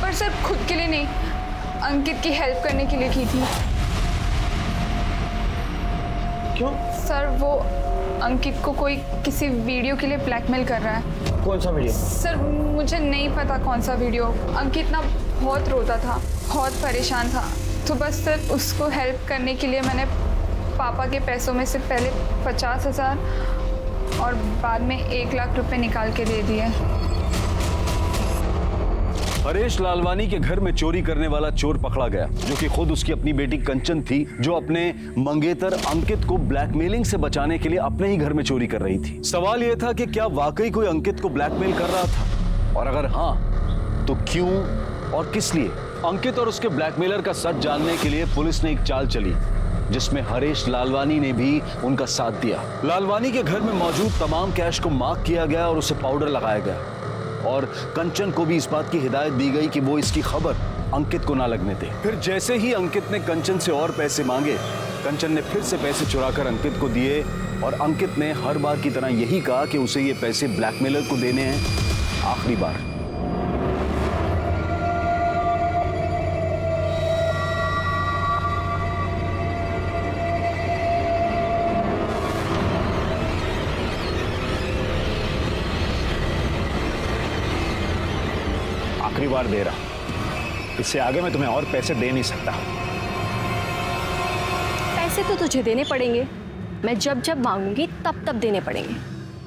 S17: पर सिर्फ खुद के लिए नहीं, अंकित की हेल्प करने के लिए की थी।
S8: क्यों?
S17: सर वो अंकित को कोई किसी वीडियो के लिए ब्लैकमेल कर रहा है।
S8: कौन सा वीडियो?
S17: सर मुझे नहीं पता कौन सा वीडियो। अंकित ना बहुत रोता था, बहुत परेशान था, तो बस सिर्फ उसको हेल्प करने के लिए मैंने पापा के पैसों में से पहले 50,000 और बाद में 1 लाख रुपए निकाल के दे दिए।
S12: हरेश लालवानी के घर में चोरी करने वाला चोर पकड़ा गया, जो कि खुद उसकी अपनी बेटी कंचन थी, जो अपने मंगेतर अंकित को ब्लैकमेलिंग से बचाने के लिए अपने ही घर में चोरी कर रही थी। सवाल यह था कि क्या वाकई कोई अंकित को ब्लैकमेल कर रहा था, और अगर हाँ तो क्यों और किस लिए? अंकित और उसके ब्लैकमेलर का सच जानने के लिए पुलिस ने एक चाल चली, जिसमें हरेश लालवानी ने भी उनका साथ दिया। लालवानी के घर में मौजूद तमाम कैश को मार्क किया गया और उसे पाउडर लगाया गया। और कंचन को भी इस बात की हिदायत दी गई कि वो इसकी खबर अंकित को ना लगने दे। फिर जैसे ही अंकित ने कंचन से और पैसे मांगे, कंचन ने फिर से पैसे चुराकर अंकित को दिए और अंकित ने हर बार की तरह यही कहा कि उसे ये पैसे ब्लैकमेलर को देने हैं आखिरी बार।
S10: आखिरी बार दे रहा, इससे आगे मैं तुम्हें और पैसे दे नहीं सकता।
S14: पैसे तो तुझे देने पड़ेंगे, मैं जब जब मांगूंगी तब तब देने पड़ेंगे,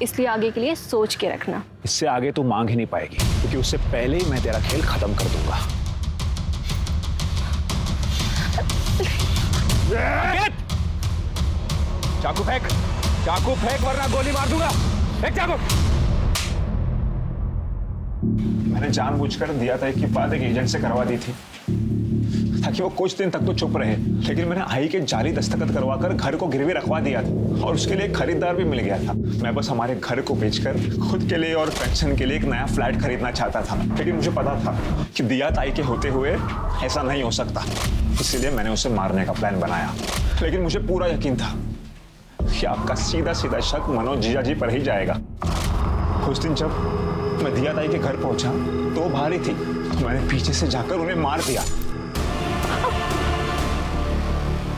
S14: इसलिए आगे के लिए सोच के रखना।
S10: इससे आगे तू मांग ही नहीं पाएगी, क्योंकि उससे पहले ही मैं तेरा खेल खत्म कर दूंगा। चाकू फेंक वरना गोली मार दूंगा। फेंक चाकू। मैंने जानबूझकर दिया था कि बात एक एजेंट से करवा दी थी ताकि वो कुछ दिन तक तो चुप रहे, लेकिन मैंने आई के जाली दस्तखत करवाकर घर को गिरवी रखवा दिया था और उसके लिए एक खरीदार भी मिल गया था। मैं बस हमारे घर को बेचकर खुद के लिए और पेंशन के लिए एक नया फ्लैट खरीदना चाहता था, लेकिन मुझे पता था कि दिया ताई के होते हुए ऐसा नहीं हो सकता, इसीलिए मैंने उसे मारने का प्लान बनाया। लेकिन मुझे पूरा यकीन था कि आपका सीधा सीधा शक मनोज जीजा जी पर ही जाएगा। उस दिन जब मैं दिया ताई के घर पहुंचा तो वो बाहर ही थी, तो मैंने पीछे से जाकर उन्हें मार दिया।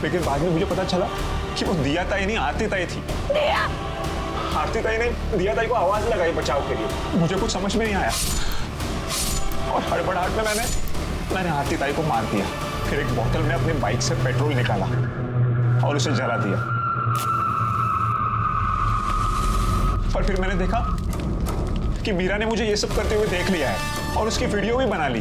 S10: लेकिन बाद में मुझे पता चला कि वो दिया ताई नहीं आरती ताई थी। आरती ताई ने दिया ताई को आवाज लगाई बचाव के लिए। मुझे कुछ समझ में नहीं आया और हड़बड़ाहट में मैंने आरती ताई को मार दिया। फिर एक बोतल में अपनी बाइक से पेट्रोल निकाला और उसे जला दिया। पर फिर मैंने देखा कि मीरा ने मुझे ये सब करते हुए देख लिया है और उसकी वीडियो भी बना ली।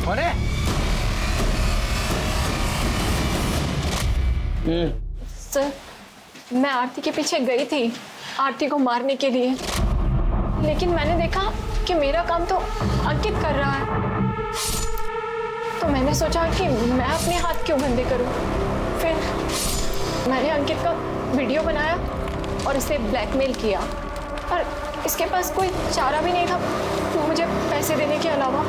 S8: अरे
S14: सर, मैं आरती के पीछे गई थी आरती को मारने के लिए, लेकिन मैंने देखा कि मेरा काम तो अंकित कर रहा है, तो मैंने सोचा कि मैं अपने हाथ क्यों गंदे करूं। फिर मैंने अंकित का वीडियो बनाया और उसे ब्लैकमेल किया, पर इसके पास कोई चारा भी नहीं था मुझे पैसे देने के अलावा।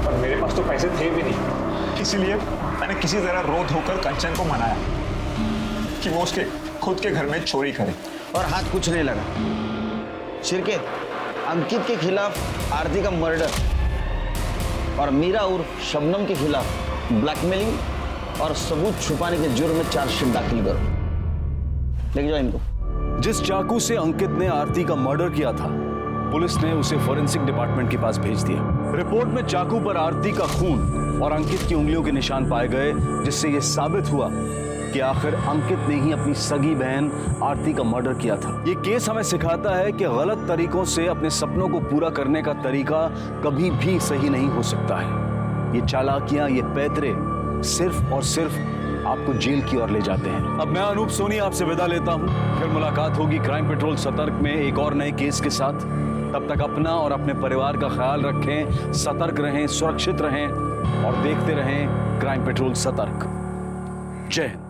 S10: पर मेरे पास तो पैसे थे भी नहीं, इसीलिए मैंने किसी तरह रो धोकर कंचन को मनाया कि वो उसके खुद के घर में चोरी करे।
S8: और हाथ कुछ नहीं लगा। शिरकेत, अंकित के खिलाफ आरती का मर्डर और मीरा उर्फ शबनम के खिलाफ ब्लैकमेलिंग और सबूत छुपाने के जुर्म में चार्जशीट दाखिल करो। लेके जाओ इनको।
S12: जिस चाकू से अंकित ने आरती का मर्डर किया था, पुलिस ने उसे फोरेंसिक डिपार्टमेंट के पास भेज दिया। रिपोर्ट में चाकू पर आरती का खून और अंकित की उंगलियों के निशान पाए गए, जिससे यह साबित हुआ कि आखिर अंकित ने ही अपनी सगी बहन आरती का मर्डर किया था। ये केस हमें सिखाता है कि गलत तरीकों से अपने सपनों को पूरा करने का तरीका कभी भी सही नहीं हो सकता है। ये चालाकियां, ये पैतरे सिर्फ और सिर्फ आपको जेल की ओर ले जाते हैं। अब मैं अनूप सोनी आपसे विदा लेता हूं। फिर मुलाकात होगी क्राइम पेट्रोल सतर्क में एक और नए केस के साथ। तब तक अपना और अपने परिवार का ख्याल रखें, सतर्क रहें, सुरक्षित रहें और देखते रहें क्राइम पेट्रोल सतर्क। जय हिंद।